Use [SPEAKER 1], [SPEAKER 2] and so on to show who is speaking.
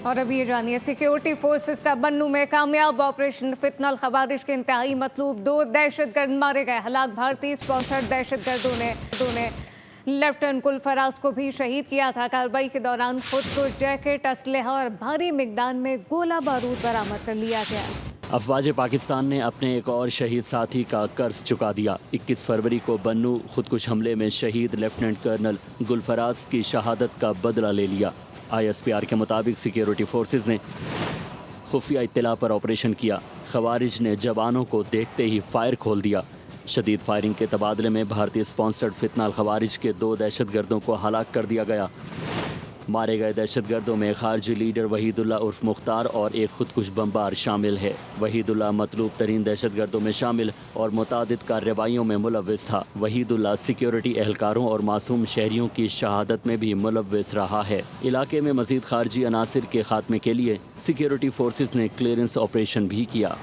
[SPEAKER 1] और अभी ये जानिए, सिक्योरिटी फोर्सेस का बन्नू में कामयाब ऑपरेशन फितनल खवारिश के इंतहाई मतलूब 2 दहशतगर्द मारे गए। हलाक भारतीय स्पॉन्सर्ड दहशतगर्दों ने लेफ्टिनेंट गुलफराज को भी शहीद किया था। कार्रवाई के दौरान खुद को जैकेट, असलहा और भारी मिकदार में गोला बारूद बरामद कर लिया गया।
[SPEAKER 2] अफवाज पाकिस्तान ने अपने एक और शहीद साथी का कर्ज चुका दिया। 21 फरवरी को बन्नू खुदकुश हमले में शहीद लेफ्टिनेंट कर्नल गुलफराज की शहादत का बदला ले लिया। ISPR के मुताबिक सिक्योरिटी फोर्सेस ने खुफिया इत्तला पर ऑपरेशन किया। खवारिज ने जवानों को देखते ही फायर खोल दिया। शदीद फायरिंग के तबादले में भारतीय स्पॉन्सर्ड फितनल खवारिज के 2 दहशतगर्दों को हलाक कर दिया गया। मारे गए दहशतगर्दों में खारजी लीडर वहीदुल्ला उर्फ मुख्तार और एक खुदकुश बमबार शामिल है। वहीदुल्ला मतलूब तरीन दहशतगर्दों में शामिल और मुतादिद कार्रवाइयों में मुलव्विस था। वहीदुल्ला सिक्योरिटी एहलकारों और मासूम शहरियों की शहादत में भी मुलव्विस रहा है। इलाके में मजीद खारजी अनासिर के खात्मे के लिए सिक्योरिटी फोर्सेस ने क्लियरेंस ऑपरेशन भी किया।